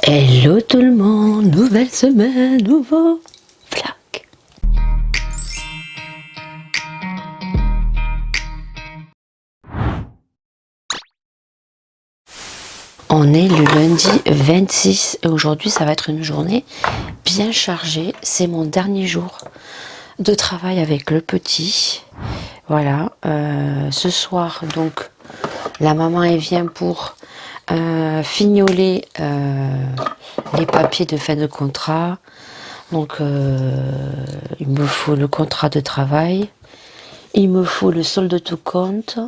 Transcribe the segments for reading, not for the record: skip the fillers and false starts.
Hello tout le monde, nouvelle semaine, nouveau vlog. On est le lundi 26 et aujourd'hui ça va être une journée bien chargée. C'est mon dernier jour de travail avec le petit. Voilà, ce soir donc la maman elle vient pour fignoler les papiers de fin de contrat. Donc il me faut le contrat de travail, il me faut le solde de tout compte,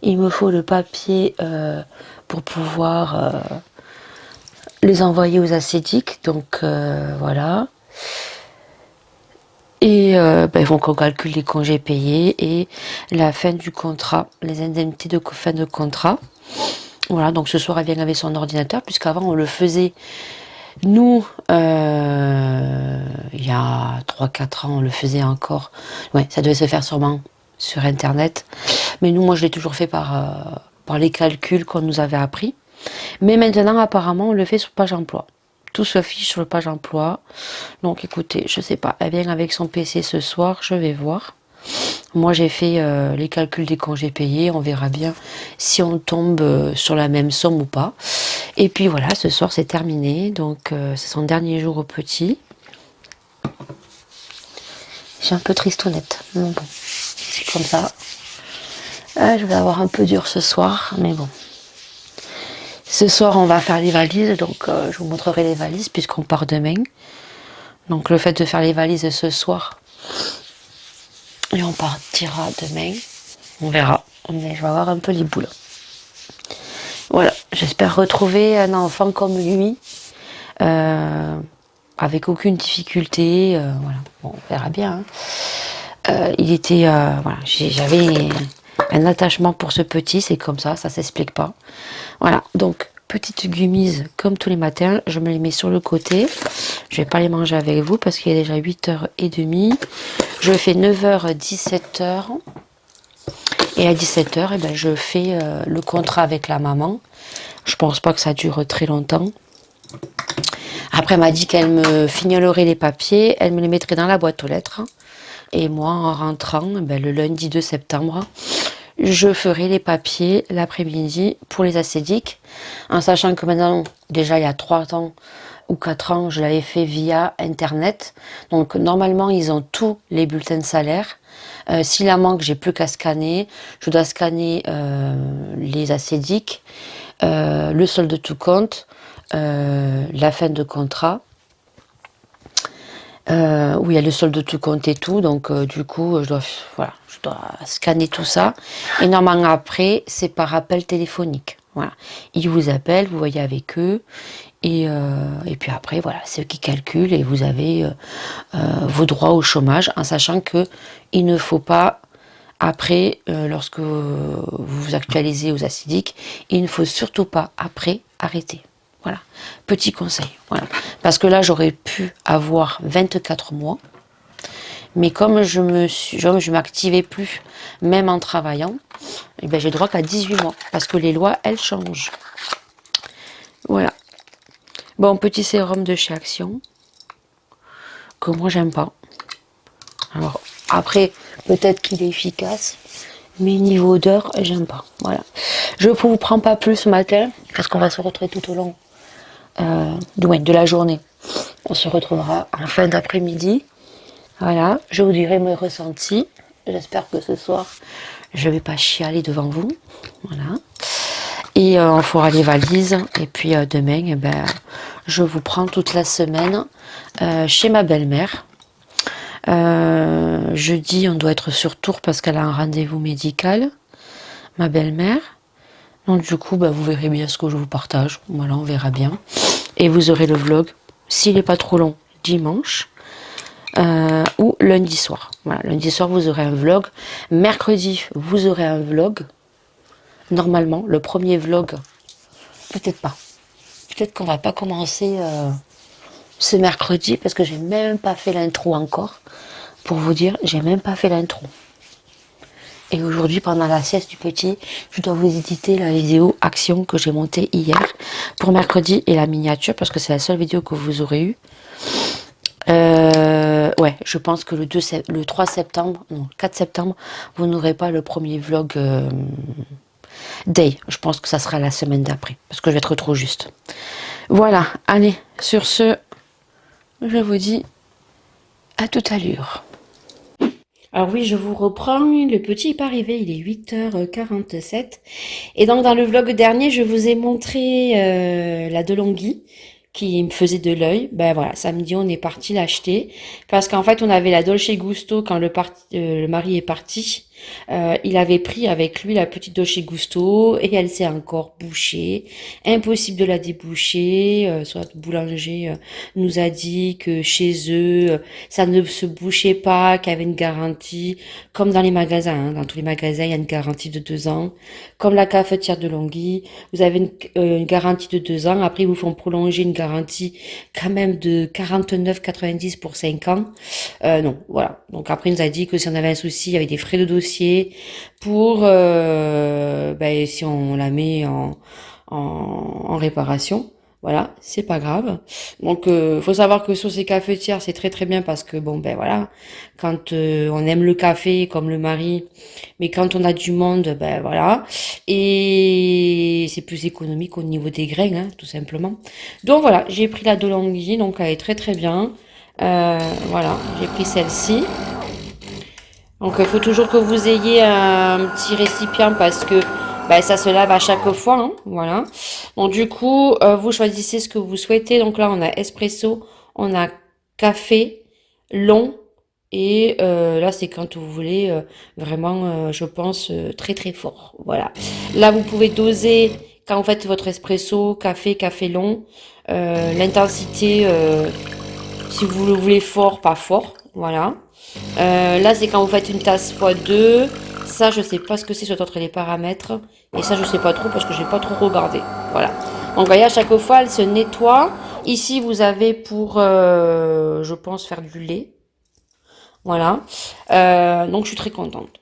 il me faut le papier pour pouvoir les envoyer aux ascédiques. Donc voilà. Et il faut qu'on calcule les congés payés et la fin du contrat, les indemnités de fin de contrat. Voilà, donc ce soir elle vient avec son ordinateur, puisqu'avant on le faisait, nous, il y a 3-4 ans, on le faisait encore. Ouais, ça devait se faire sûrement sur internet. Mais nous, moi je l'ai toujours fait par les calculs qu'on nous avait appris. Mais maintenant, apparemment, on le fait sur page emploi. Tout se fiche sur le page emploi. Donc écoutez, je sais pas, elle vient avec son PC ce soir, je vais voir. Moi j'ai fait les calculs des congés payés, on verra bien si on tombe sur la même somme ou pas. Et puis voilà, ce soir c'est terminé, donc c'est son dernier jour au petit. J'ai un peu tristounette, mais bon, c'est comme ça. Je vais avoir un peu dur ce soir, mais bon. Ce soir on va faire les valises, donc je vous montrerai les valises puisqu'on part demain. Donc le fait de faire les valises ce soir, et on partira demain, on verra. Mais je vais avoir un peu les boules. Voilà, j'espère retrouver un enfant comme lui, avec aucune difficulté. Voilà, bon, on verra bien. Il était, voilà, j'avais un attachement pour ce petit, c'est comme ça s'explique pas. Voilà, donc petite gummise comme tous les matins, je me les mets sur le côté. Je vais pas les manger avec vous parce qu'il est déjà 8h30. Je fais 9h, 17h. Et à 17h, eh ben, je fais le contrat avec la maman. Je pense pas que ça dure très longtemps. Après, elle m'a dit qu'elle me fignolerait les papiers, elle me les mettrait dans la boîte aux lettres. Et moi, en rentrant, eh ben, le lundi 2 septembre, je ferai les papiers l'après-midi pour les ascédiques. En sachant que maintenant, déjà il y a 3 ans ou 4 ans, je l'avais fait via Internet. Donc normalement, ils ont tous les bulletins de salaire. S'il en manque, j'ai plus qu'à scanner. Je dois scanner les ascédiques, le solde de tout compte, la fin de contrat, où il y a le solde de tout compte et tout. Donc du coup, je dois scanner tout ça. Et normalement après, c'est par appel téléphonique. Voilà. Ils vous appellent, vous voyez avec eux. Et puis après, voilà, c'est eux qui calculent et vous avez vos droits au chômage, en sachant que il ne faut pas, après, lorsque vous actualisez aux ascidiques, il ne faut surtout pas, après, arrêter. Voilà, petit conseil. Voilà. Parce que là, j'aurais pu avoir 24 mois, mais comme je m'activais plus, même en travaillant, eh ben, j'ai droit qu'à 18 mois, parce que les lois, elles changent. Voilà. Bon, petit sérum de chez Action, que moi j'aime pas. Alors, après, peut-être qu'il est efficace, mais niveau odeur, j'aime pas. Voilà. Je ne vous prends pas plus ce matin, parce qu'on va se retrouver tout au long de la journée. On se retrouvera en fin d'après-midi. Voilà, je vous dirai mes ressentis. J'espère que ce soir, je ne vais pas chialer devant vous. Voilà. Et on fera les valises. Et puis demain, eh ben, je vous prends toute la semaine chez ma belle-mère. Jeudi, on doit être sur Tours parce qu'elle a un rendez-vous médical, ma belle-mère. Donc du coup, vous verrez bien ce que je vous partage. Voilà, on verra bien. Et vous aurez le vlog, s'il n'est pas trop long, dimanche ou lundi soir. Voilà, lundi soir, vous aurez un vlog. Mercredi, vous aurez un vlog. Normalement, le premier vlog, peut-être pas. Peut-être qu'on va pas commencer ce mercredi parce que j'ai même pas fait l'intro encore. Pour vous dire, j'ai même pas fait l'intro. Et aujourd'hui, pendant la sieste du petit, je dois vous éditer la vidéo action que j'ai montée hier pour mercredi et la miniature parce que c'est la seule vidéo que vous aurez eue. Ouais, je pense que le 3 septembre, non, 4 septembre, vous n'aurez pas le premier vlog day. Je pense que ça sera la semaine d'après parce que je vais être trop juste. Voilà, allez, sur ce, je vous dis à toute allure. Alors oui, je vous reprends, le petit n'est pas arrivé, il est 8h47. Et donc dans le vlog dernier, je vous ai montré la DeLonghi qui me faisait de l'œil. Ben voilà, samedi on est parti l'acheter parce qu'en fait on avait la Dolce Gusto quand le mari est parti. Il avait pris avec lui la petite Dolce Gusto et elle s'est encore bouchée. Impossible de la déboucher. Soit le boulanger nous a dit que chez eux ça ne se bouchait pas, qu'il y avait une garantie, comme dans les magasins. Hein. Dans tous les magasins il y a une garantie de 2 ans. Comme la cafetière de Longhi, vous avez une garantie de 2 ans. Après ils vous font prolonger une garantie quand même de 49,90 pour 5 ans. Non, voilà. Donc après il nous a dit que si on avait un souci, il y avait des frais de dossier pour si on la met en réparation. Voilà, c'est pas grave. Donc faut savoir que sur ces cafetières, c'est très très bien parce que bon ben voilà, quand on aime le café comme le mari, mais quand on a du monde, ben voilà, et c'est plus économique au niveau des grains, hein, tout simplement. Donc voilà, j'ai pris la DeLonghi, donc elle est très très bien. Voilà, j'ai pris celle-ci. Donc il faut toujours que vous ayez un petit récipient parce que ça se lave à chaque fois. Hein, voilà. Donc du coup, vous choisissez ce que vous souhaitez. Donc là, on a espresso, on a café, long. Et là, c'est quand vous voulez vraiment, je pense, très très fort. Voilà. Là, vous pouvez doser quand vous faites votre espresso, café long. L'intensité, si vous le voulez fort, pas fort. Voilà. Là, c'est quand vous faites une tasse x2. Ça, je sais pas ce que c'est sur entre les paramètres. Et ça, je sais pas trop parce que j'ai pas trop regardé. Voilà. Donc, vous voyez, à chaque fois, elle se nettoie. Ici, vous avez pour, je pense, faire du lait. Voilà. Donc, je suis très contente.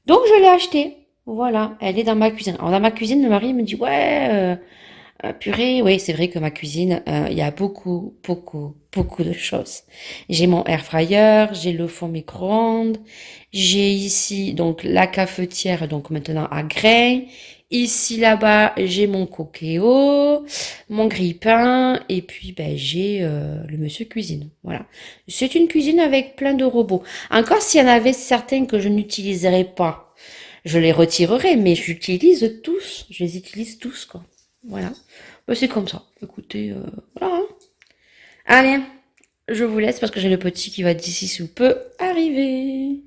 Donc, je l'ai achetée. Voilà. Elle est dans ma cuisine. Alors, dans ma cuisine, le mari me dit, ouais, purée, oui, c'est vrai que ma cuisine, il y a beaucoup de choses. J'ai mon air fryer, j'ai le four micro-ondes, j'ai ici donc la cafetière, donc maintenant à grains. Ici là-bas, j'ai mon coquéo, mon grille-pain, et puis j'ai le monsieur cuisine. Voilà. C'est une cuisine avec plein de robots. Encore s'il y en avait certains que je n'utiliserais pas, je les retirerai, mais j'utilise tous. Je les utilise tous, quoi. Voilà. C'est comme ça. Écoutez, voilà. Hein. Allez, je vous laisse parce que j'ai le petit qui va d'ici sous peu arriver.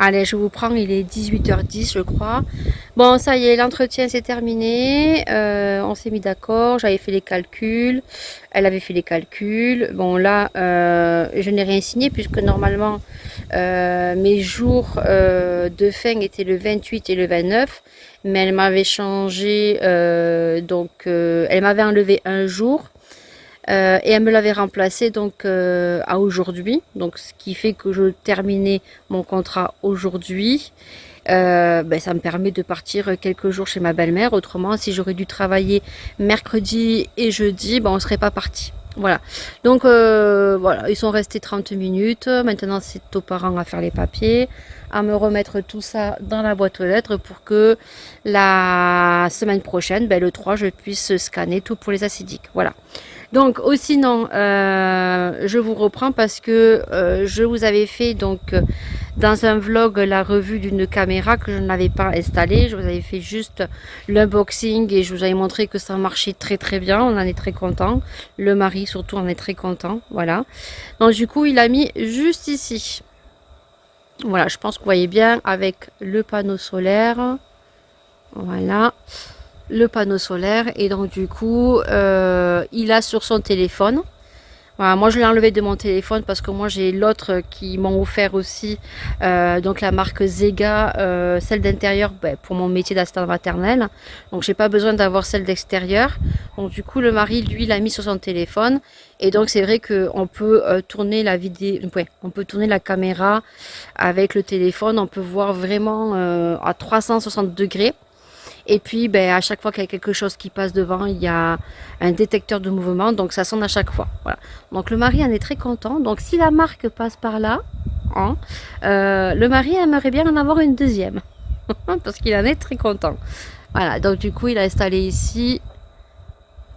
Allez, je vous prends, il est 18h10 je crois. Bon, ça y est, l'entretien s'est terminé. On s'est mis d'accord, j'avais fait les calculs. Elle avait fait les calculs. Bon, là, je n'ai rien signé puisque normalement, mes jours de fin étaient le 28 et le 29. Mais elle m'avait changé, elle m'avait enlevé un jour. Et elle me l'avait remplacé donc à aujourd'hui, donc ce qui fait que je terminais mon contrat aujourd'hui. Ça me permet de partir quelques jours chez ma belle-mère. Autrement, si j'aurais dû travailler mercredi et jeudi, on ne serait pas parti. Voilà. Donc, voilà, ils sont restés 30 minutes. Maintenant, c'est aux parents à faire les papiers, à me remettre tout ça dans la boîte aux lettres pour que la semaine prochaine, ben, le 3, je puisse scanner tout pour les acidiques. Voilà. Donc, sinon, je vous reprends parce que je vous avais fait donc dans un vlog la revue d'une caméra que je n'avais pas installée. Je vous avais fait juste l'unboxing et je vous avais montré que ça marchait très très bien. On en est très content. Le mari surtout en est très content. Voilà. Donc du coup, il a mis juste ici. Voilà, je pense que vous voyez bien avec le panneau solaire. Voilà, le panneau solaire. Et donc du coup, il a sur son téléphone. Voilà, moi je l'ai enlevé de mon téléphone parce que moi j'ai l'autre qui m'ont offert aussi, donc la marque Zega, celle d'intérieur ben, pour mon métier d'assistante maternelle. Donc j'ai pas besoin d'avoir celle d'extérieur. Donc du coup le mari lui l'a mis sur son téléphone et donc c'est vrai qu'on peut tourner la vidéo, ouais, on peut tourner la caméra avec le téléphone, on peut voir vraiment à 360 degrés. Et puis, ben, à chaque fois qu'il y a quelque chose qui passe devant, il y a un détecteur de mouvement, donc ça sonne à chaque fois. Voilà. Donc le mari en est très content. Donc si la marque passe par là, hein, le mari aimerait bien en avoir une deuxième, parce qu'il en est très content. Voilà. Donc du coup, il a installé ici.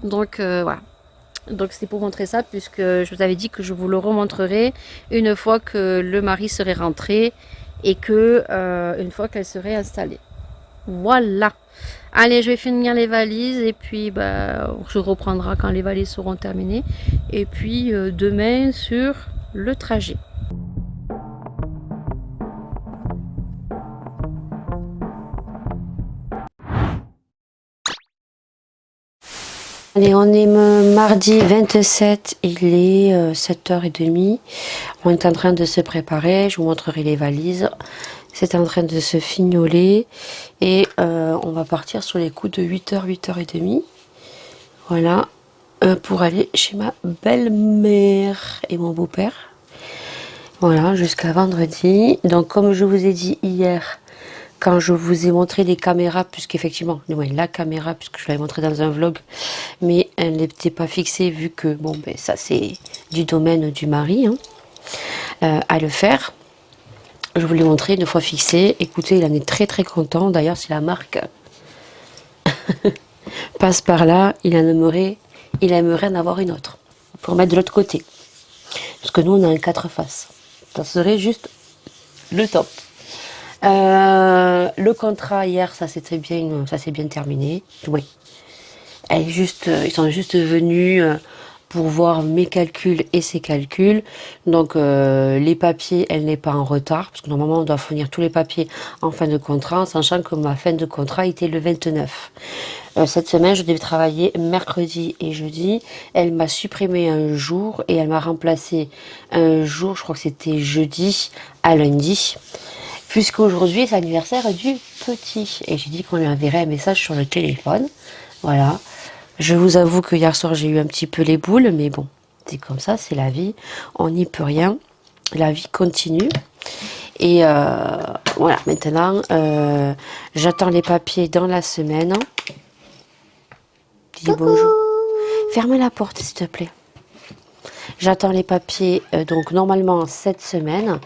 Donc voilà. Donc c'est pour montrer ça, puisque je vous avais dit que je vous le remontrerai une fois que le mari serait rentré et que une fois qu'elle serait installée. Voilà. Allez, je vais finir les valises et puis bah, je reprendrai quand les valises seront terminées. Et puis demain sur le trajet. Allez, on est mardi 27, il est 7h30. On est en train de se préparer, je vous montrerai les valises. C'est en train de se fignoler et on va partir sur les coups de 8h, 8h30. Voilà, pour aller chez ma belle-mère et mon beau-père. Voilà, jusqu'à vendredi. Donc comme je vous ai dit hier, quand je vous ai montré les caméras, puisqu'effectivement, ouais, la caméra, puisque je l'avais montré dans un vlog, mais elle n'était pas fixée vu que, bon, ben ça c'est du domaine du mari, hein, à le faire. Je vous l'ai montré une fois fixé. Écoutez, il en est très très content. D'ailleurs, si la marque passe par là, il aimerait en avoir une autre pour mettre de l'autre côté. Parce que nous, on a un 4 faces. Ça serait juste le top. Le contrat hier, ça s'est bien terminé. Oui. Ils sont juste venus pour voir mes calculs et ses calculs. Donc les papiers, elle n'est pas en retard, parce que normalement on doit fournir tous les papiers en fin de contrat, en sachant que ma fin de contrat était le 29. Cette semaine, je devais travailler mercredi et jeudi. Elle m'a supprimé un jour et elle m'a remplacé un jour, je crois que c'était jeudi à lundi. Puisqu'aujourd'hui, c'est l'anniversaire du petit. Et j'ai dit qu'on lui enverrait un message sur le téléphone. Voilà. Je vous avoue que hier soir, j'ai eu un petit peu les boules. Mais bon, c'est comme ça, c'est la vie. On n'y peut rien. La vie continue. Et voilà, maintenant, j'attends les papiers dans la semaine. Dis bonjour. Ferme la porte, s'il te plaît. J'attends les papiers, donc normalement cette semaine.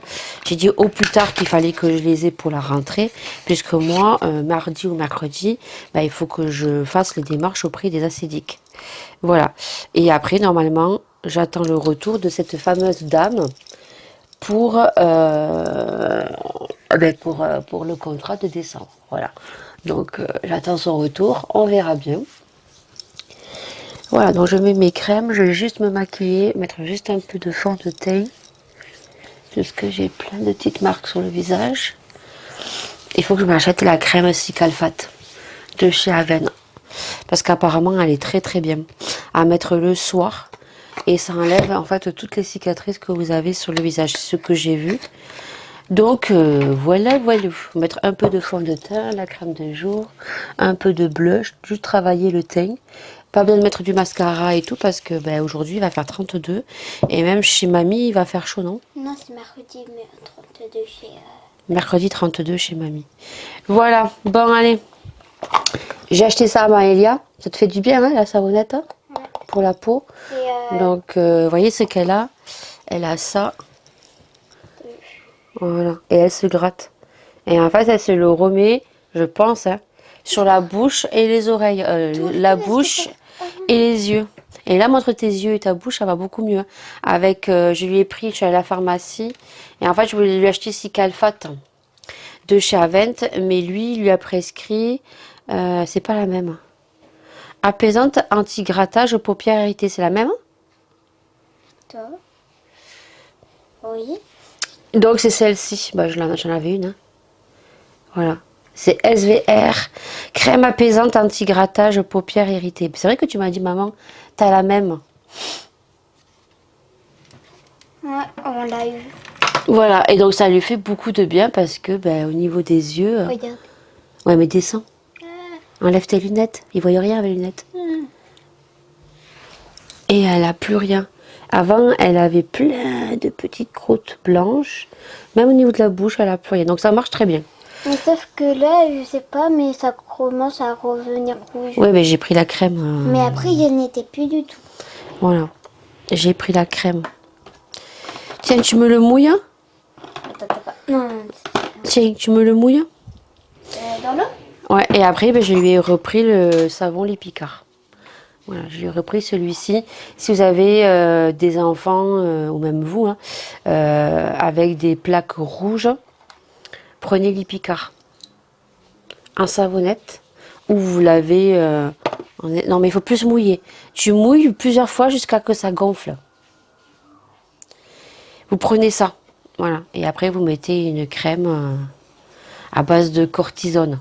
J'ai dit au plus tard qu'il fallait que je les ai pour la rentrée, puisque moi, mardi ou mercredi, bah, il faut que je fasse les démarches auprès des acidiques. Voilà. Et après, normalement, j'attends le retour de cette fameuse dame pour le contrat de décembre. Voilà. Donc, j'attends son retour. On verra bien. Voilà, donc je mets mes crèmes, je vais juste me maquiller, mettre juste un peu de fond de teint, parce que j'ai plein de petites marques sur le visage. Il faut que je m'achète la crème Cicalfate de chez Aven, parce qu'apparemment elle est très très bien à mettre le soir, et ça enlève en fait toutes les cicatrices que vous avez sur le visage, c'est ce que j'ai vu. Donc voilà, mettre un peu de fond de teint, la crème de jour, un peu de blush, juste travailler le teint. Pas besoin de mettre du mascara et tout parce que ben, aujourd'hui il va faire 32 et même chez mamie il va faire chaud, non? Non, c'est mercredi, mais 32 chez... Mercredi 32 chez mamie. Voilà, bon allez. J'ai acheté ça à Maëlia. Ça te fait du bien, hein, la savonnette? Hein? Ouais, pour la peau. Donc, vous voyez ce qu'elle a? Elle a ça. Voilà. Et elle se gratte. Et en fait, elle se le remet, je pense, hein, sur la bouche et les oreilles. La bouche et les yeux. Et là, montre tes yeux et ta bouche, ça va beaucoup mieux. Avec, je lui ai pris, je suis allée à la pharmacie. Et en fait, je voulais lui acheter Cicalfate de chez Avent. Mais lui, il lui a prescrit, c'est pas la même. Apaisante anti-grattage aux paupières irritées, c'est la même? Toi? Oui. Donc c'est celle-ci, bah, j'en avais une. Hein. Voilà. C'est SVR, crème apaisante anti-grattage aux paupières irritées. C'est vrai que tu m'as dit, maman, t'as la même. Ouais, on l'a eu. Voilà, et donc ça lui fait beaucoup de bien parce que ben, au niveau des yeux... Regarde. Ouais, mais descends. Enlève tes lunettes. Il ne voit rien avec les lunettes. Et elle n'a plus rien. Avant, elle avait plein de petites croûtes blanches. Même au niveau de la bouche, elle n'a plus rien. Donc ça marche très bien. Mais sauf que là, je sais pas, mais ça commence à revenir rouge. Oui, mais j'ai pris la crème. Mais après, il n'était plus du tout. Voilà. J'ai pris la crème. Tiens, tu me le mouilles? Attends. Non. Tiens, tu me le mouilles? Dans l'eau? Ouais, et après, ben, je lui ai repris le savon Les Picards. Voilà, je lui ai repris celui-ci. Si vous avez des enfants, ou même vous, hein, avec des plaques rouges, prenez Les Picards. En savonnette, ou vous l'avez... non, mais il faut plus mouiller. Tu mouilles plusieurs fois jusqu'à que ça gonfle. Vous prenez ça, voilà. Et après, vous mettez une crème à base de cortisone.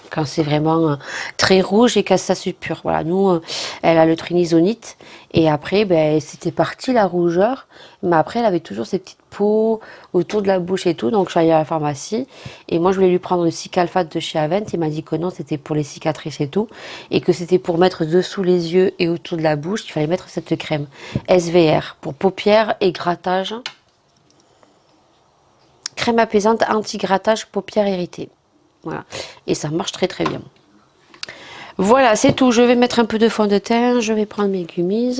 Quand c'est vraiment très rouge et que ça suppure. Voilà, nous, elle a le trinisonite. Et après, ben, c'était parti la rougeur. Mais après, elle avait toujours ces petites peaux autour de la bouche et tout. Donc, je suis allée à la pharmacie. Et moi, je voulais lui prendre le Cicalfate de chez Avent. Il m'a dit que non, c'était pour les cicatrices et tout. Et que c'était pour mettre dessous les yeux et autour de la bouche. Il fallait mettre cette crème SVR pour paupières et grattage. Crème apaisante anti-grattage paupières irritées. Voilà. Et ça marche très très bien. Voilà, c'est tout. Je vais mettre un peu de fond de teint. Je vais prendre mes gummies.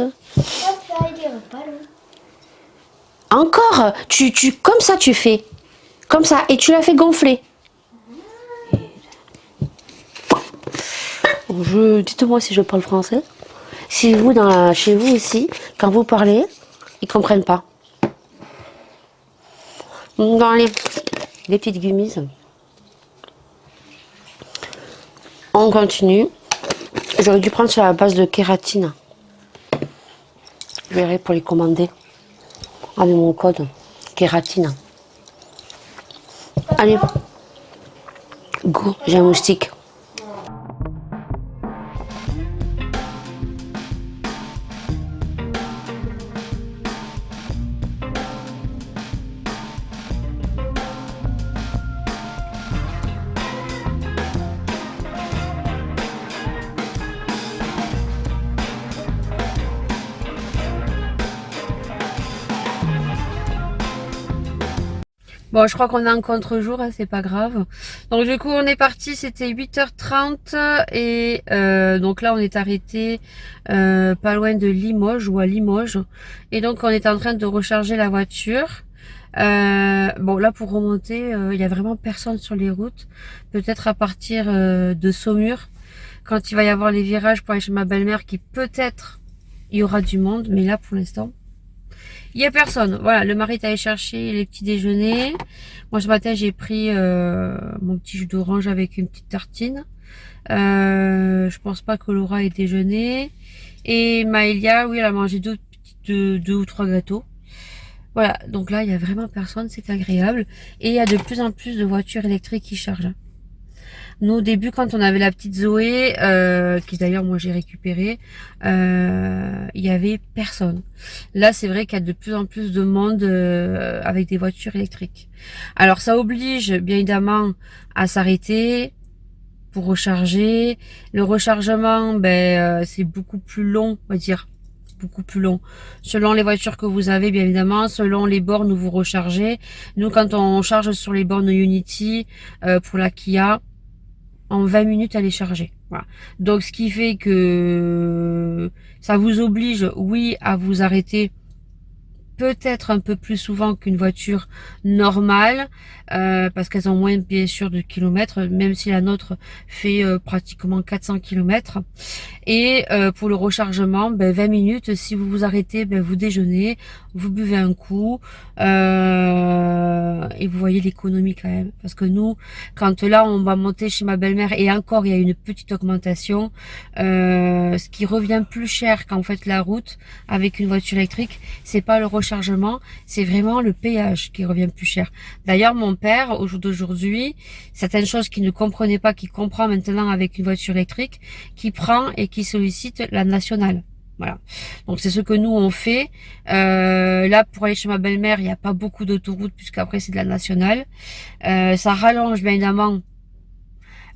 Encore comme ça tu fais. Comme ça. Et tu la fais gonfler. Dites-moi si je parle français. Si vous, chez vous aussi, quand vous parlez, ils comprennent pas. Dans les petites gummies. On continue. J'aurais dû prendre sur la base de kératine. Je verrai pour les commander. Avec mon code kératine. Allez. Go, j'ai un moustique. Bon, je crois qu'on est en contre-jour, hein, c'est pas grave. Donc du coup, on est parti, c'était 8h30 et donc là, on est arrêté pas loin de Limoges ou à Limoges. Et donc, on est en train de recharger la voiture. Bon, là, pour remonter, il y a vraiment personne sur les routes. Peut-être à partir de Saumur, quand il va y avoir les virages pour aller chez ma belle-mère, qui peut-être il y aura du monde, mais là, pour l'instant... il n'y a personne. Voilà, le mari est allé chercher les petits déjeuners. Moi, ce matin, j'ai pris mon petit jus d'orange avec une petite tartine. Je pense pas que Laura ait déjeuné. Et Maëlia, oui, elle a mangé deux ou trois gâteaux. Voilà, donc là, il n'y a vraiment personne, c'est agréable. Et il y a de plus en plus de voitures électriques qui chargent. Nous, au début, quand on avait la petite Zoé, qui d'ailleurs, moi, j'ai récupéré, il y avait personne. Là, c'est vrai qu'il y a de plus en plus de monde avec des voitures électriques. Alors, ça oblige, bien évidemment, à s'arrêter pour recharger. Le rechargement, c'est beaucoup plus long, on va dire. Beaucoup plus long. Selon les voitures que vous avez, bien évidemment, selon les bornes où vous rechargez. Nous, quand on charge sur les bornes Unity, pour la Kia, en 20 minutes à les charger. Voilà. Donc ce qui fait que ça vous oblige, oui, à vous arrêter peut-être un peu plus souvent qu'une voiture normale, parce qu'elles ont moins bien sûr de kilomètres, même si la nôtre fait pratiquement 400 kilomètres. Et pour le rechargement, 20 minutes, si vous vous arrêtez, vous déjeunez, vous buvez un coup, et vous voyez l'économie quand même. Parce que nous, quand là, on va monter chez ma belle-mère, et encore, il y a une petite augmentation, ce qui revient plus cher quand vous faites la route avec une voiture électrique, c'est pas le rechargement, c'est vraiment le péage qui revient plus cher. D'ailleurs, mon père, au jour d'aujourd'hui, certaines choses qu'il ne comprenait pas, qu'il comprend maintenant avec une voiture électrique, qui prend et qui sollicite la nationale. Voilà. Donc c'est ce que nous on fait. Là pour aller chez ma belle-mère, il n'y a pas beaucoup d'autoroutes puisqu'après c'est de la nationale. Ça rallonge bien évidemment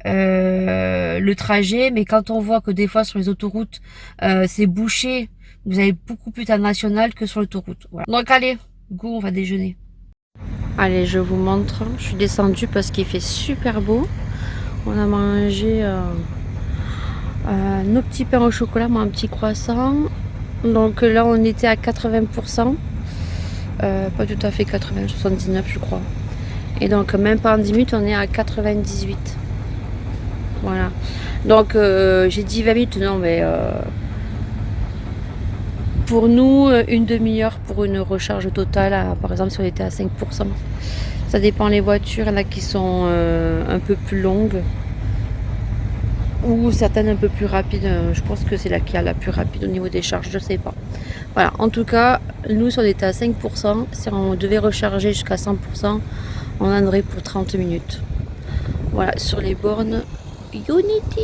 le trajet, mais quand on voit que des fois sur les autoroutes c'est bouché, vous avez beaucoup plus de nationale que sur l'autoroute. Voilà. Donc allez, go, on va déjeuner. Allez, je vous montre. Je suis descendue parce qu'il fait super beau. On a mangé nos petits pains au chocolat, moi un petit croissant. Donc là on était à 80%. Pas tout à fait 80, 79 je crois. Et donc même pas en 10 minutes on est à 98. Voilà. Donc j'ai dit 20 minutes, non mais pour nous une demi-heure pour une recharge totale, par exemple si on était à 5%. Ça dépend les voitures, il y en a qui sont un peu plus longues. Ou certaines un peu plus rapides. Je pense que c'est la qui a la plus rapide au niveau des charges, je sais pas. Voilà, en tout cas, nous si on était à 5%, si on devait recharger jusqu'à 100%, on en aurait pour 30 minutes. Voilà, sur les bornes Unity.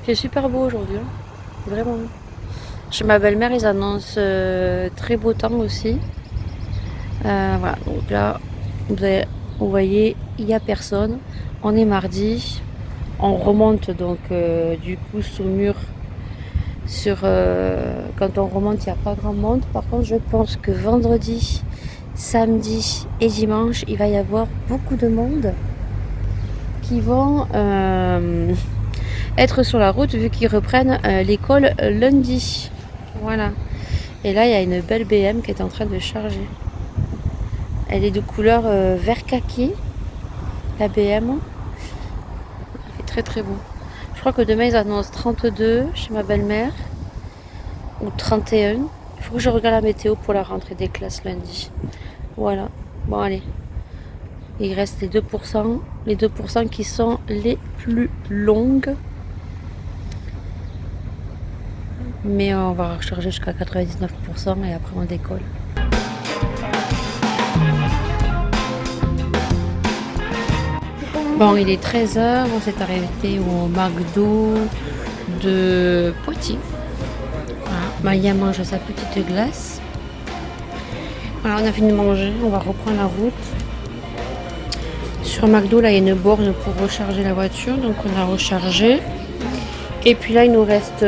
C'est super beau aujourd'hui, hein. Vraiment. Chez ma belle-mère, ils annoncent très beau temps aussi. Voilà, donc là, vous voyez, il n'y a personne. On est mardi. On remonte donc du coup sous mur quand on remonte il n'y a pas grand monde. Par contre je pense que vendredi, samedi et dimanche il va y avoir beaucoup de monde qui vont être sur la route vu qu'ils reprennent l'école lundi. Voilà. Et là il y a une belle BM qui est en train de charger. Elle est de couleur vert kaki, la BM. Très très beau. Je crois que demain ils annoncent 32 chez ma belle-mère ou 31. Il faut que je regarde la météo pour la rentrée des classes lundi. Voilà. Bon allez. Il reste les 2%. Les 2% qui sont les plus longues. Mais on va recharger jusqu'à 99% et après on décolle. Bon, il est 13h, on s'est arrêté au McDo de Poitiers. Voilà. Maya mange sa petite glace. Voilà, on a fini de manger, on va reprendre la route. Sur McDo, là, il y a une borne pour recharger la voiture, donc on a rechargé. Et puis là, il nous reste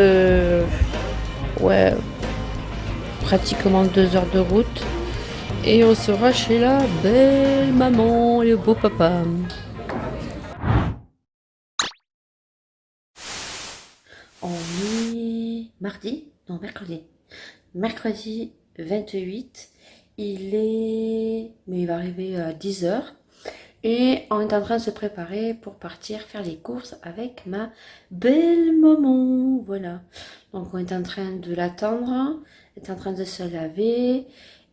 pratiquement 2 heures de route. Et on sera chez la belle maman et le beau papa. On est mardi, non mercredi. Mercredi 28, mais il va arriver à 10h. Et on est en train de se préparer pour partir faire les courses avec ma belle maman. Voilà. Donc on est en train de l'attendre, elle est en train de se laver.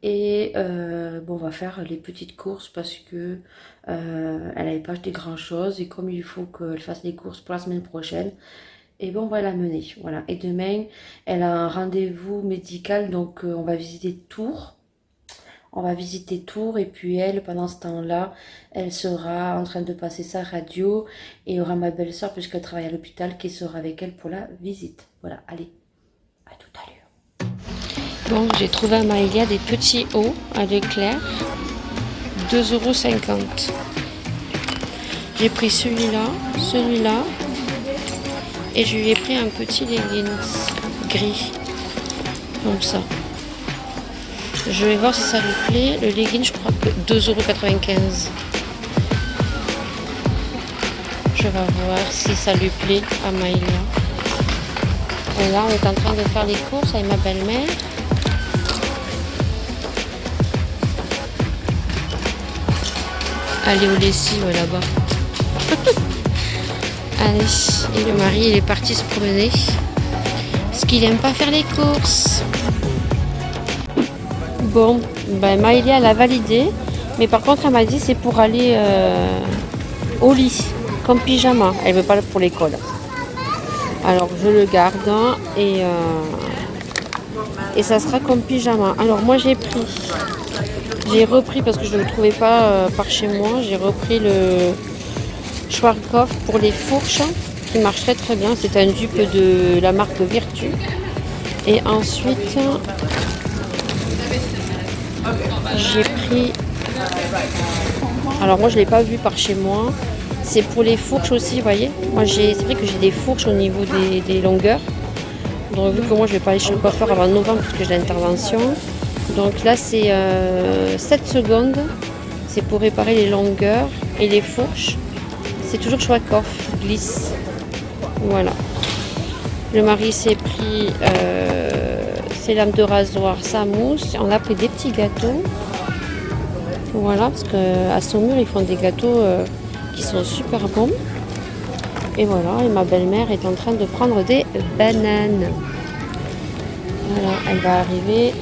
Et on va faire les petites courses parce que elle n'avait pas acheté grand chose. Et comme il faut qu'elle fasse les courses pour la semaine prochaine, et bon, on va la mener, voilà. Et demain, elle a un rendez-vous médical, donc on va visiter Tours. On va visiter Tours et puis elle, pendant ce temps-là, elle sera en train de passer sa radio et il y aura ma belle-sœur, puisqu'elle travaille à l'hôpital, qui sera avec elle pour la visite. Voilà, allez, à tout à l'heure. Bon, j'ai trouvé à Maïlia des petits hauts à l'éclair, 2,50 €. J'ai pris celui-là. Et je lui ai pris un petit leggings gris, comme ça. Je vais voir si ça lui plaît. Le leggings, je crois que 2,95 €. je vais voir si ça lui plaît à Maïlia. Et là, on est en train de faire les courses avec ma belle-mère. Allez au lessive là-bas. Allez, et le mari, il est parti se promener. Parce qu'il aime pas faire les courses. Bon, ben Maïlia, elle a validé. Mais par contre, elle m'a dit c'est pour aller au lit, comme pyjama. Elle veut pas pour l'école. Alors, je le garde et ça sera comme pyjama. Alors, moi, j'ai repris parce que je ne le trouvais pas par chez moi. J'ai repris le Schwarzkopf pour les fourches qui marche très très bien. C'est un dupe de la marque Virtu. Et ensuite, j'ai pris... Alors moi je ne l'ai pas vu par chez moi. C'est pour les fourches aussi, vous voyez. Moi c'est vrai que j'ai des fourches au niveau des longueurs. Donc vu que moi je ne vais pas aller chez le coiffeur avant novembre parce que j'ai l'intervention. Donc là c'est 7 secondes. C'est pour réparer les longueurs et les fourches. C'est toujours Schwarzkopf, glisse. Voilà. Le mari s'est pris ses lames de rasoir, sa mousse. On a pris des petits gâteaux. Voilà, parce qu'à Saumur, ils font des gâteaux qui sont super bons. Et voilà, et ma belle-mère est en train de prendre des bananes. Voilà, elle va arriver.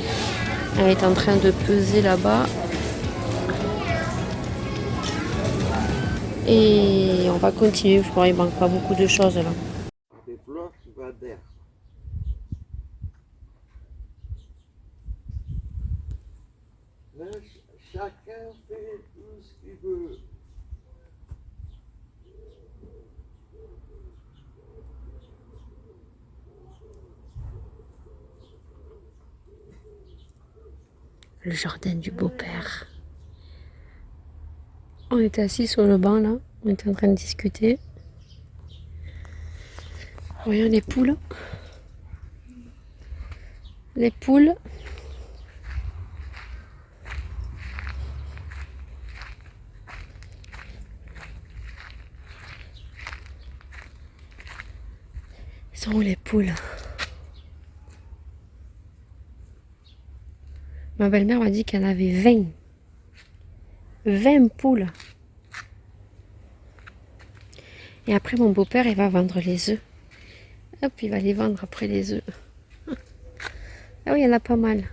Elle est en train de peser là-bas. Et on va continuer, je crois qu'il ne manque pas beaucoup de choses là. Des fleurs, tu vas d'air. Là, chacun fait tout ce qu'il veut. Le jardin du beau-père. On était assis sur le banc là, on était en train de discuter. Voyons les poules. Les poules. Ils sont où les poules? Ma belle-mère m'a dit qu'elle avait 20. 20 poules. Et après, mon beau-père, il va vendre les œufs. Hop, il va les vendre après les œufs. Ah oui, il y en a pas mal.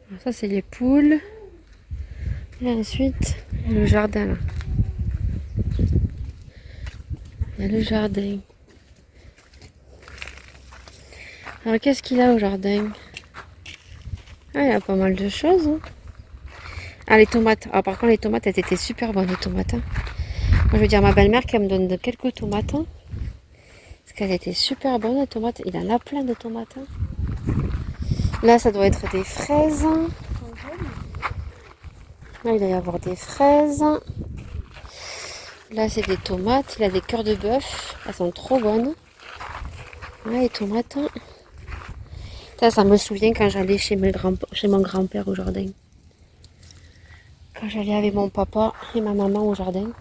Alors ça, c'est les poules. Et ensuite, le jardin, là. Il y a le jardin. Alors, qu'est-ce qu'il a au jardin? Ah, il y a pas mal de choses. Hein. Ah, les tomates. Ah, par contre, les tomates, elles étaient super bonnes, les tomates. Hein. Moi, je veux dire à ma belle-mère qu'elle me donne quelques tomates. Hein, parce qu'elles étaient super bonnes, les tomates. Il en a plein de tomates. Hein. Là, ça doit être des fraises. Là, il va y avoir des fraises. Là, c'est des tomates. Il a des cœurs de bœuf. Elles sont trop bonnes. Là, les tomates. Ça me souvient quand j'allais chez mon grand-père au jardin. Quand j'allais avec mon papa et ma maman au jardin.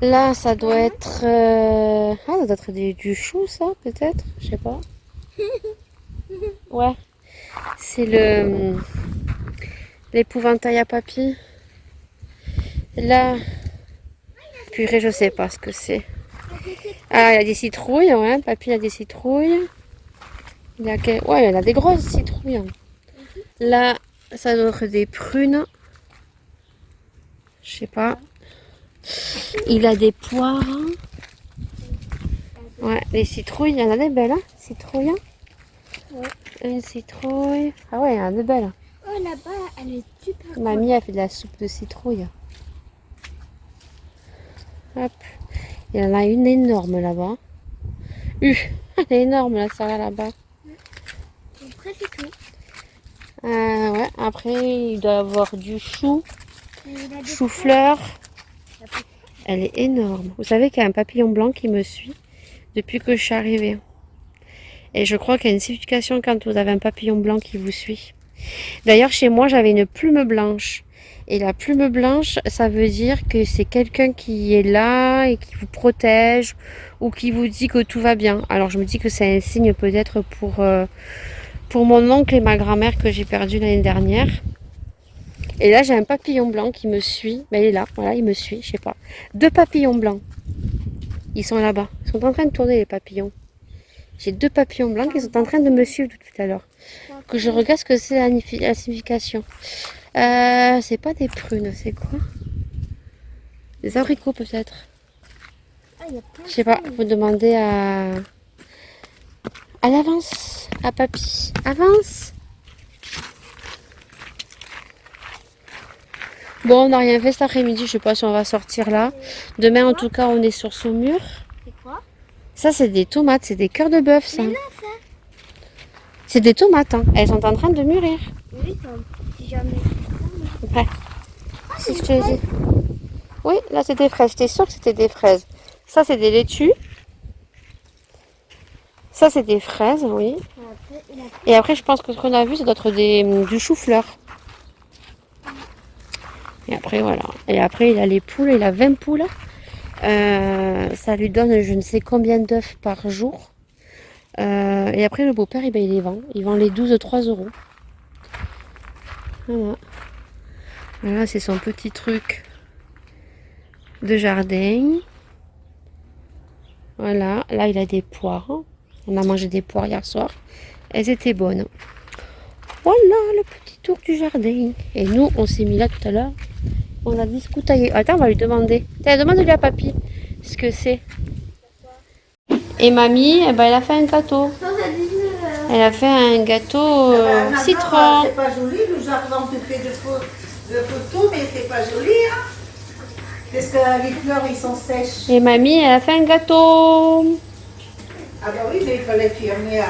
Là, ça doit être... ça doit être du chou, ça, peut-être. Je sais pas. Ouais. C'est l'épouvantail à papy. Là... Purée, je sais pas ce que c'est. Ah, il y a des citrouilles, ouais. Papy a des citrouilles. Ouais, il y a des grosses citrouilles. Là, ça doit être des prunes. Je sais pas. Il a des poires. Ouais, les citrouilles, il y en a des belles, hein. Citrouilles. Ouais. Une citrouille. Ah ouais, il y en a des belles. Oh, là-bas, elle est super. Mamie a fait de la soupe de citrouille. Hop. Il y en a une énorme là-bas. Elle est énorme là, ça va là-bas. Après, c'est tout. Ouais, après, il doit y avoir du chou. Chou-fleur. Elle est énorme. Vous savez qu'il y a un papillon blanc qui me suit depuis que je suis arrivée. Et je crois qu'il y a une signification quand vous avez un papillon blanc qui vous suit. D'ailleurs, chez moi, j'avais une plume blanche. Et la plume blanche, ça veut dire que c'est quelqu'un qui est là et qui vous protège ou qui vous dit que tout va bien. Alors, je me dis que c'est un signe peut-être pour mon oncle et ma grand-mère que j'ai perdu l'année dernière. Et là, j'ai un papillon blanc qui me suit. Ben, il est là, voilà, il me suit, je sais pas. 2 papillons blancs. Ils sont là-bas. Ils sont en train de tourner, les papillons. J'ai 2 papillons blancs qui sont en train de me suivre tout à l'heure. Que je regarde ce que c'est la signification. C'est pas des prunes, c'est quoi? Des abricots peut-être. Je sais pas, faut demander à l'avance, à papy. Avance. Bon, on n'a rien fait cet après-midi, je sais pas si on va sortir là. Demain en tout cas on est sur Saumur. C'est quoi? Ça c'est des tomates, c'est des cœurs de bœuf ça. Mais là, ça. C'est des tomates, hein. Elles sont en train de mûrir. Oui, si jamais. Ouais. Si je te dis. Oui, là c'est des fraises, j'étais sûre que c'était des fraises. Ça c'est des laitues. Ça c'est des fraises, oui. Et après je pense que ce qu'on a vu c'est d'autres du chou-fleur. Et après voilà. Et après il a les poules, il a 20 poules. Ça lui donne je ne sais combien d'œufs par jour. Et après le beau-père il les vend. Il vend les 12 3 €. Voilà. Voilà, c'est son petit truc de jardin. Voilà, là il a des poires. On a mangé des poires hier soir. Elles étaient bonnes. Voilà le petit tour du jardin. Et nous, on s'est mis là tout à l'heure. On a discuté. Attends, on va lui demander. Demande-lui à papy ce que c'est. Et mamie, eh ben, elle a fait un gâteau. Elle a fait un gâteau citron. C'est pas joli, le jardin, tu fais de photos, mais c'est pas joli. Hein, parce que les fleurs, ils sont sèches. Et mamie, elle a fait un gâteau. Ah bah oui, mais il fallait firmer.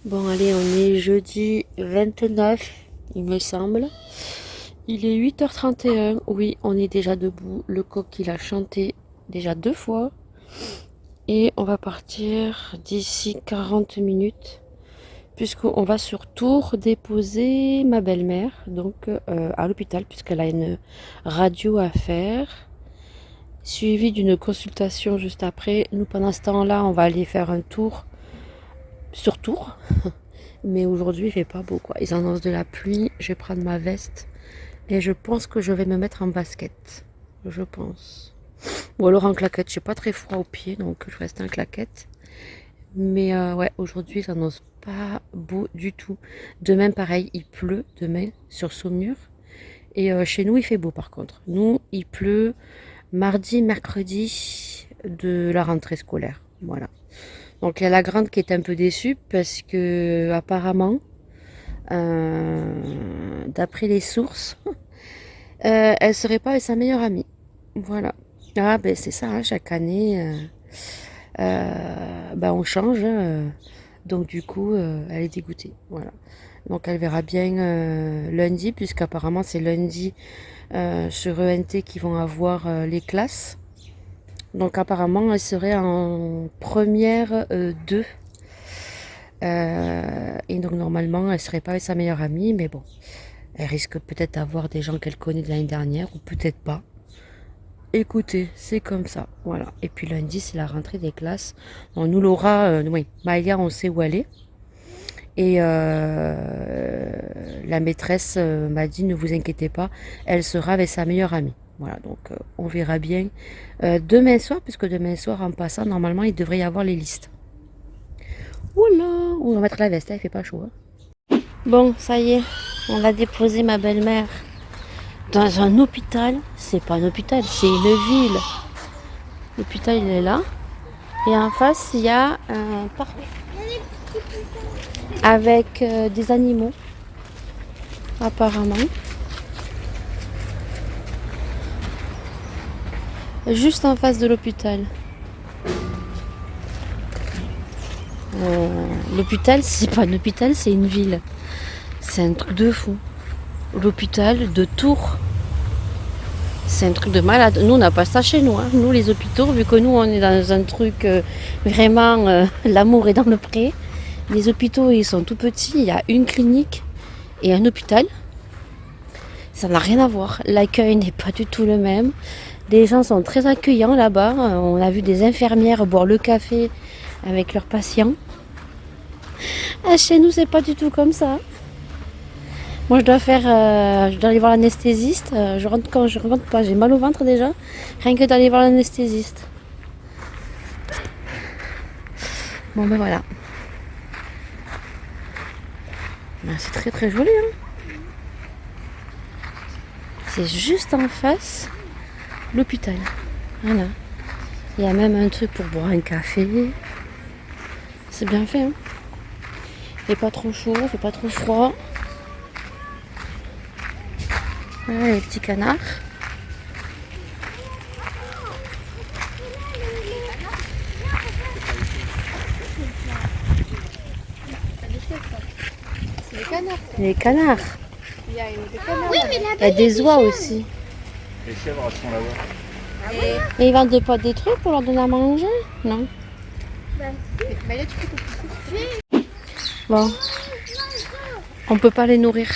Bon, allez, on est jeudi 29, il me semble. Il est 8h31. Oui, on est déjà debout. Le coq, il a chanté déjà 2 fois. Et on va partir d'ici 40 minutes. Puisqu'on va sur Tours déposer ma belle-mère. Donc à l'hôpital, puisqu'elle a une radio à faire. Suivi d'une consultation juste après. Nous, pendant ce temps-là, on va aller faire un tour sur Tours. Mais aujourd'hui, il fait pas beau, quoi. Ils annoncent de la pluie. Je vais prendre ma veste. Et je pense que je vais me mettre en basket. Je pense. Ou alors en claquette. J'ai pas très froid aux pieds, donc je reste en claquette. Mais ouais, aujourd'hui, ça n'annonce pas beau du tout. Demain, pareil, il pleut. Demain, sur Saumur. Et chez nous, il fait beau, par contre. Nous, il pleut mardi, mercredi de la rentrée scolaire. Voilà. Donc, il y a la grande qui est un peu déçue parce que, apparemment, d'après les sources, elle serait pas avec sa meilleure amie. Voilà. Ah ben c'est ça, hein, chaque année, ben, on change. Hein, donc du coup, elle est dégoûtée. Voilà. Donc elle verra bien lundi, puisqu'apparemment c'est lundi sur ENT qui vont avoir les classes. Donc apparemment elle serait en première 2. Et donc normalement elle serait pas avec sa meilleure amie, mais bon, elle risque peut-être d'avoir des gens qu'elle connaît de l'année dernière ou peut-être pas. Écoutez, c'est comme ça, voilà. Et puis lundi c'est la rentrée des classes. Bon, nous Laura, oui, Maëlia on sait où elle est. Et la maîtresse m'a dit ne vous inquiétez pas, elle sera avec sa meilleure amie. Voilà, donc on verra bien demain soir, puisque demain soir en passant normalement il devrait y avoir les listes. Oula, on va mettre la veste, il fait pas chaud. Hein. Bon, ça y est, on a déposé ma belle-mère dans un hôpital. C'est pas un hôpital, c'est une ville. L'hôpital, il est là. Et en face, il y a un parc avec des animaux, apparemment. Juste en face de l'hôpital. L'hôpital, c'est pas un hôpital, c'est une ville. C'est un truc de fou. L'hôpital de Tours. C'est un truc de malade. Nous, on n'a pas ça chez nous. Hein. Nous, les hôpitaux, vu que nous, on est dans un truc vraiment, l'amour est dans le pré. Les hôpitaux, ils sont tout petits. Il y a une clinique et un hôpital. Ça n'a rien à voir. L'accueil n'est pas du tout le même. Les gens sont très accueillants là-bas. On a vu des infirmières boire le café avec leurs patients. Chez nous, c'est pas du tout comme ça. Moi, je dois aller voir l'anesthésiste. Je rentre quand je rentre pas. J'ai mal au ventre déjà. Rien que d'aller voir l'anesthésiste. Bon, ben voilà. C'est très très joli. Hein. C'est juste en face l'hôpital. Voilà. Il y a même un truc pour boire un café. C'est bien fait. Hein. Il fait pas trop chaud, il fait pas trop froid. Voilà les petits canards. C'est les canards. Les canards. Il y a des canards. Oui, mais Il y a des oies aussi. Les chèvres, elles sont là-bas. Et ils vendent pas des trucs pour leur donner à manger? Non. Mais là, tu peux. Bon. On peut pas les nourrir.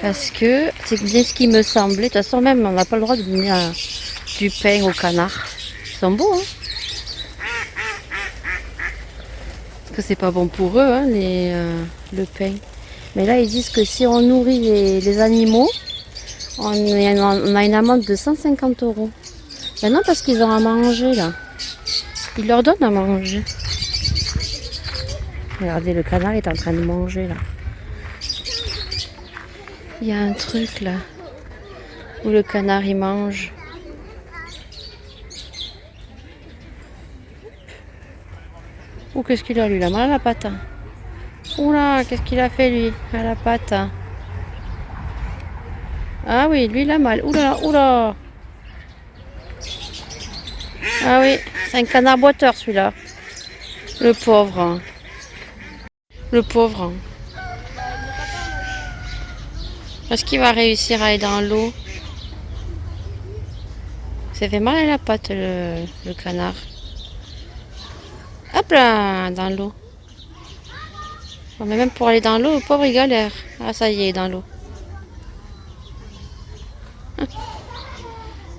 Parce que c'est bien ce qui me semblait. De toute façon, même, on n'a pas le droit de donner du pain aux canards. Ils sont beaux, hein. Parce que c'est pas bon pour eux, hein, le pain. Mais là, ils disent que si on nourrit les animaux, on a une amende de 150 €. Ben non, parce qu'ils ont à manger, là. Ils leur donnent à manger. Regardez, le canard est en train de manger, là. Il y a un truc, là, où le canard, il mange. Ouh, qu'est-ce qu'il a, lui, là? Mal à la patte. Oula, qu'est-ce qu'il a fait, lui, à la patte? Ah oui, lui, il a mal. Oula, oula. Ah oui, c'est un canard boiteur, celui-là. Le pauvre. Le pauvre. Est-ce qu'il va réussir à aller dans l'eau? Ça fait mal à la patte, le canard. Hop là, dans l'eau. Oh, mais même pour aller dans l'eau, le pauvre, il galère. Ah, ça y est, il est dans l'eau.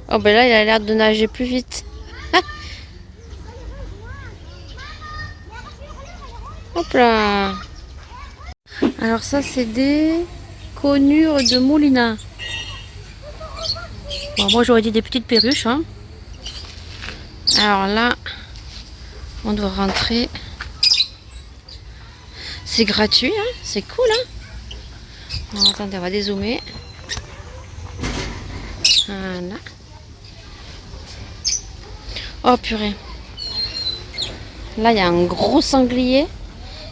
Oh, ben là, il a l'air de nager plus vite. Hop là. Alors ça, c'est des conures de Moulina. Bon, moi, j'aurais dit des petites perruches. Hein. Alors là, on doit rentrer. C'est gratuit, hein. C'est cool. Hein. Alors, attendez, on va dézoomer. Voilà. Oh purée. Là, il y a un gros sanglier.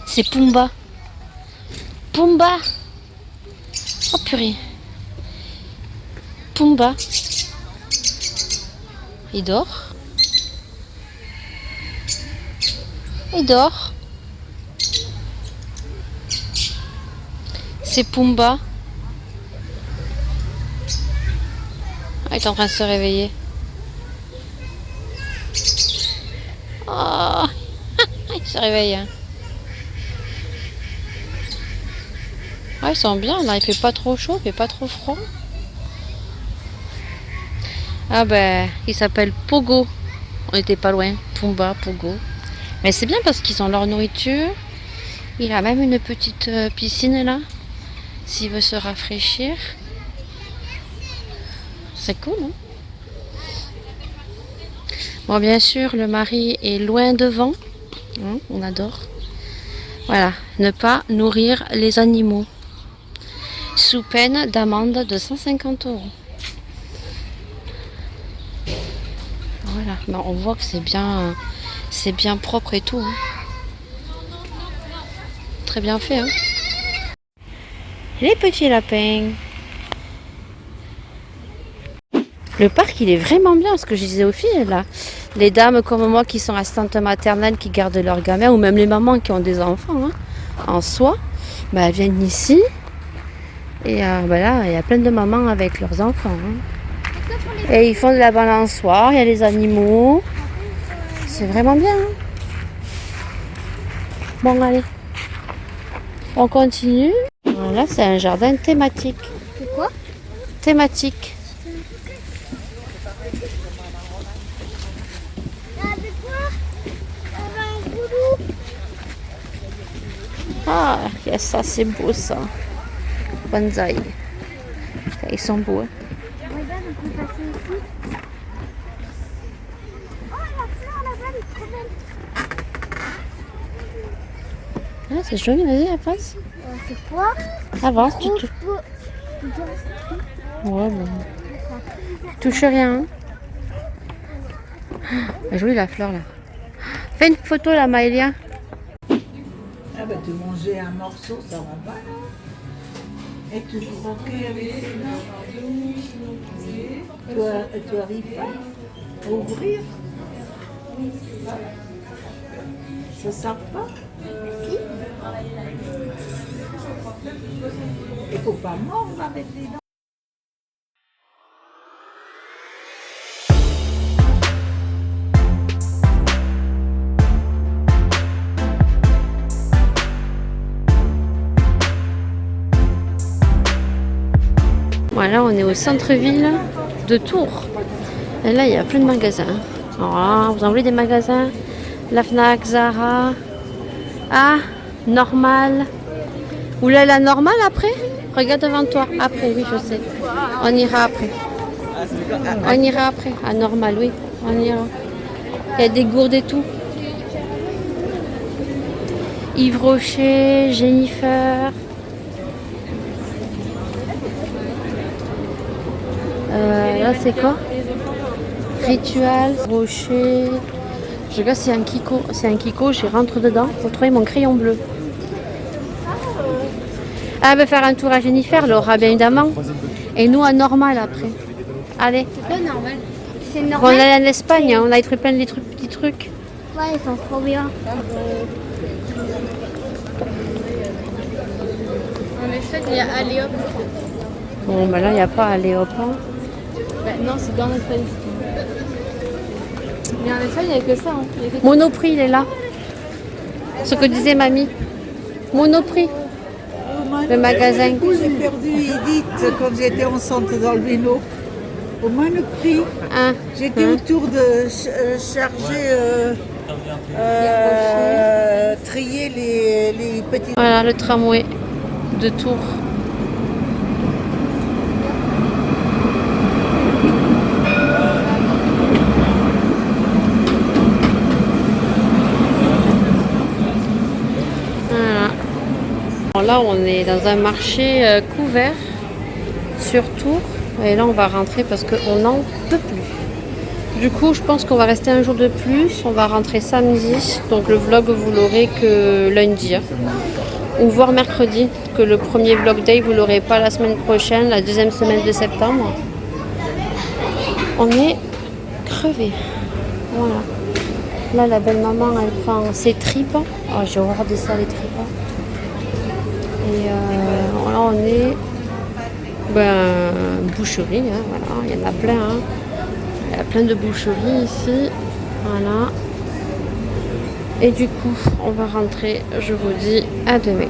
C'est Pumba. Pumba. Oh purée. Pumba. Il dort. Il dort. C'est Pumba. Ah, il est en train de se réveiller. Oh. Il se réveille. Hein. Ah, ils sont bien là, il fait pas trop chaud, il fait pas trop froid. Ah ben, il s'appelle Pogo. On était pas loin. Pumba, Pogo. Mais c'est bien parce qu'ils ont leur nourriture. Il a même une petite piscine là. S'il veut se rafraîchir. C'est cool, hein? Bon, bien sûr, le mari est loin devant. Hein, on adore. Voilà, ne pas nourrir les animaux. Sous peine d'amende de 150 €. Voilà, mais on voit que c'est bien propre et tout. Hein. Très bien fait. Hein. Les petits lapins. Le parc, il est vraiment bien, ce que je disais aux filles, là. Les dames comme moi qui sont assistantes maternelles, qui gardent leurs gamins, ou même les mamans qui ont des enfants, hein, en soi, bah, elles viennent ici. Et bah là, il y a plein de mamans avec leurs enfants. Hein. Et ils font de la balançoire, il y a les animaux. C'est vraiment bien. Hein. Bon, allez. On continue. Là, c'est un jardin thématique. C'est quoi? Thématique. Ah, yes, ça c'est beau ça. Bonsaï. Ils sont beaux. Hein. Regarde, on peut passer ici. Oh, la fleur là-bas, elle est trop belle. Ah, c'est joli, vas-y, avance. C'est quoi? Avance, tu touches. Ouais, bon. Touche rien. Hein. Elle est jolie la fleur là. Fais une photo là, Maëlia. Ah bah te manger un morceau, ça va pas. Et tu croquer avec les dents. Tu arrives pas à ouvrir. Ça sort pas. Si. Il faut pas mordre avec les dents. Voilà, on est au centre-ville de Tours. Et là, il y a plein de magasins. Alors là, vous en voulez des magasins? La Fnac, Zara. Ah, Normal. Vous voulez la Normale après? Regarde devant toi. Après, oui, je sais. On ira après. On ira après. À Normal, oui. On ira. Il y a des gourdes et tout. Yves Rocher, Jennifer. Là, c'est quoi? Ritual, Rocher. Je regarde, c'est un Kiko. C'est un Kiko, je rentre dedans pour trouver mon crayon bleu. Ah, ben faire un tour à Jennifer, Laura, bien évidemment. Et nous, à Normal après. Allez. C'est pas normal. C'est On normal. est en Espagne, hein, on a trouvé plein de petits trucs. Ouais, ils sont trop bien. En Espagne, il y a Aléop. Bon, ben là, il n'y a pas Aléop. Hein. Bah, non, c'est qu'en Espagne. Mais en Espagne, il n'y a que ça. Hein. Il y a que... Monoprix, il est là. Ce que disait mamie. Monoprix. Le magasin. Du coup, j'ai perdu Edith quand j'étais enceinte dans le vélo. Au moins le prix. Hein. J'étais autour de charger, trier les petits. Voilà, le tramway de Tours. Là, on est dans un marché couvert sur Tours. Et là, on va rentrer parce qu'on n'en peut plus. Du coup, je pense qu'on va rester un jour de plus. On va rentrer samedi. Donc, le vlog, vous l'aurez que lundi. Hein. Ou voire mercredi. Que le premier vlog day, vous l'aurez pas la semaine prochaine, la deuxième semaine de septembre. On est crevés. Voilà. Là, la belle maman, elle prend ses tripes. Oh, j'ai horreur de ça, les tripes. Et là, on est boucherie, hein, voilà, il y en a plein. Hein. Il y a plein de boucheries ici. Voilà. Et du coup, on va rentrer. Je vous dis à demain.